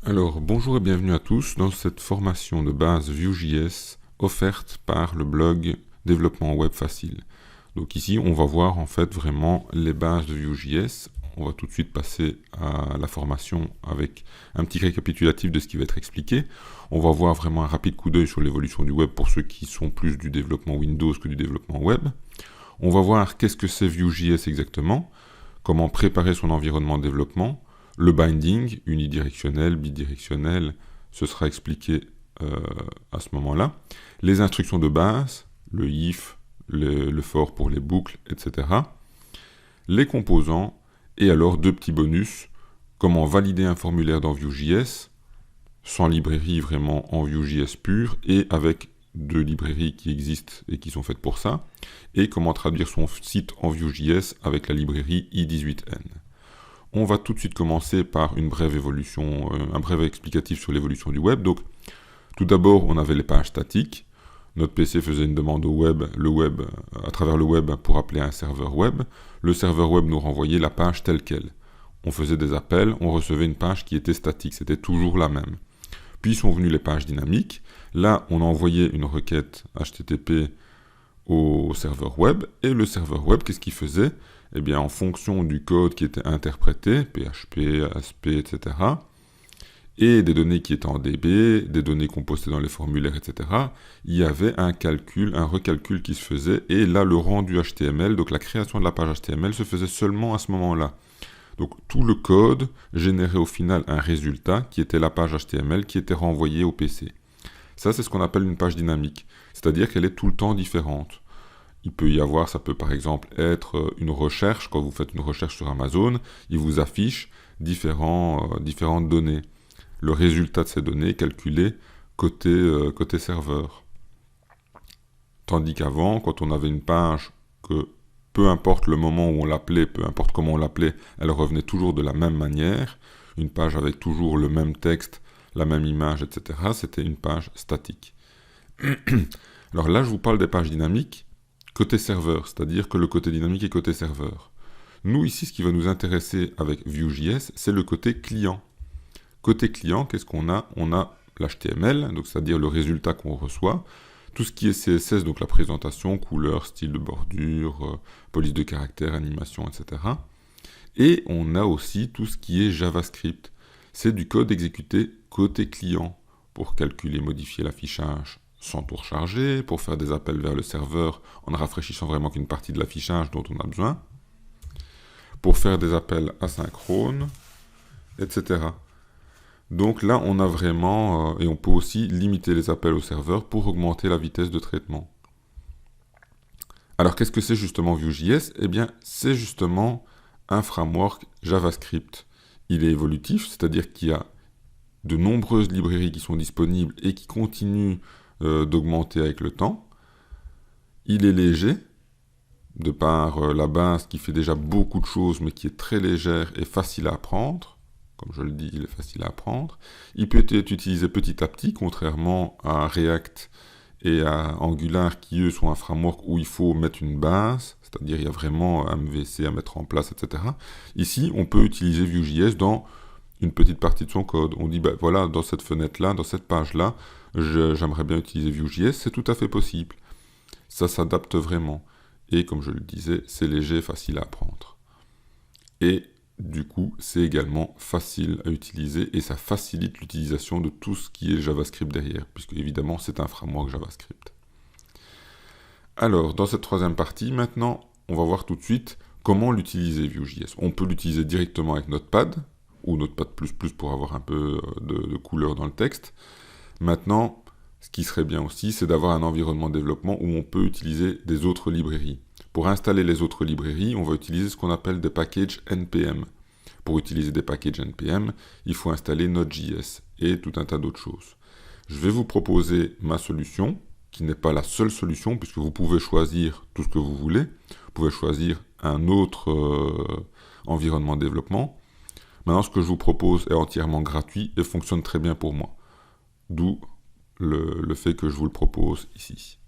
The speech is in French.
Alors, bonjour et bienvenue à tous dans cette formation de base Vue.js offerte par le blog Développement Web Facile. Donc ici, on va voir en fait vraiment les bases de Vue.js. On va tout de suite passer à la formation avec un petit récapitulatif de ce qui va être expliqué. On va voir vraiment un rapide coup d'œil sur l'évolution du web pour ceux qui sont plus du développement Windows que du développement web. On va voir qu'est-ce que c'est Vue.js exactement, comment préparer son environnement de développement. Le binding, unidirectionnel, bidirectionnel, ce sera expliqué à ce moment-là. Les instructions de base, le if, le for pour les boucles, etc. Les composants, et alors deux petits bonus, comment valider un formulaire dans Vue.js, sans librairie vraiment en Vue.js pur, et avec deux librairies qui existent et qui sont faites pour ça, et comment traduire son site en Vue.js avec la librairie i18n. On va tout de suite commencer par une brève évolution, un bref explicatif sur l'évolution du web. Donc, tout d'abord, on avait les pages statiques. Notre PC faisait une demande au web, à travers le web pour appeler un serveur web. Le serveur web nous renvoyait la page telle qu'elle. On faisait des appels, on recevait une page qui était statique, c'était toujours la même. Puis sont venues les pages dynamiques. Là, on envoyait une requête HTTP au serveur web, et le serveur web, qu'est-ce qu'il faisait ? Eh bien, en fonction du code qui était interprété, PHP, ASP, etc., et des données qui étaient en DB, des données qu'on postait dans les formulaires, etc., il y avait un calcul, un recalcul qui se faisait, et là, le rendu HTML, donc la création de la page HTML, se faisait seulement à ce moment-là. Donc, tout le code générait au final un résultat, qui était la page HTML, qui était renvoyée au PC. Ça, c'est ce qu'on appelle une page dynamique, c'est-à-dire qu'elle est tout le temps différente. Il peut y avoir, ça peut par exemple être une recherche, quand vous faites une recherche sur Amazon, il vous affiche différentes données. Le résultat de ces données calculé côté serveur. Tandis qu'avant, quand on avait une page que peu importe le moment où on l'appelait, peu importe comment on l'appelait, elle revenait toujours de la même manière, une page avec toujours le même texte, la même image, etc., c'était une page statique. Alors là, je vous parle des pages dynamiques, côté serveur, c'est-à-dire que le côté dynamique est côté serveur. Nous, ici, ce qui va nous intéresser avec Vue.js, c'est le côté client. Côté client, qu'est-ce qu'on a ? On a l'HTML, donc c'est-à-dire le résultat qu'on reçoit, tout ce qui est CSS, donc la présentation, couleur, style de bordure, police de caractère, animation, etc. Et on a aussi tout ce qui est JavaScript. C'est du code exécuté côté client, pour calculer, modifier l'affichage sans tout recharger, pour faire des appels vers le serveur en ne rafraîchissant vraiment qu'une partie de l'affichage dont on a besoin, pour faire des appels asynchrones, etc. Donc là, on a vraiment, et on peut aussi limiter les appels au serveur pour augmenter la vitesse de traitement. Alors qu'est-ce que c'est justement Vue.js ? Eh bien, c'est justement un framework JavaScript. Il est évolutif, c'est-à-dire qu'il y a de nombreuses librairies qui sont disponibles et qui continuent d'augmenter avec le temps. Il est léger, de par la base qui fait déjà beaucoup de choses, mais qui est très légère et facile à apprendre. Comme je le dis, il est facile à apprendre. Il peut être utilisé petit à petit, contrairement à React et à Angular, qui eux sont un framework où il faut mettre une base, c'est-à-dire il y a vraiment un MVC à mettre en place, etc. Ici, on peut utiliser Vue.js dans une petite partie de son code. On dit, ben voilà, dans cette fenêtre-là, dans cette page-là, j'aimerais bien utiliser Vue.js, c'est tout à fait possible. Ça s'adapte vraiment. Et comme je le disais, c'est léger, facile à apprendre. Et du coup, c'est également facile à utiliser et ça facilite l'utilisation de tout ce qui est JavaScript derrière, puisque évidemment, c'est un framework JavaScript. Alors, dans cette troisième partie, maintenant, on va voir tout de suite comment l'utiliser Vue.js. On peut l'utiliser directement avec Notepad, ou Notepad++ pour avoir un peu de couleur dans le texte. Maintenant, ce qui serait bien aussi, c'est d'avoir un environnement de développement où on peut utiliser des autres librairies. Pour installer les autres librairies, on va utiliser ce qu'on appelle des packages NPM. Pour utiliser des packages NPM, il faut installer Node.js et tout un tas d'autres choses. Je vais vous proposer ma solution, qui n'est pas la seule solution, puisque vous pouvez choisir tout ce que vous voulez. Vous pouvez choisir un autre environnement de développement. Maintenant, ce que je vous propose est entièrement gratuit et fonctionne très bien pour moi. D'où le fait que je vous le propose ici.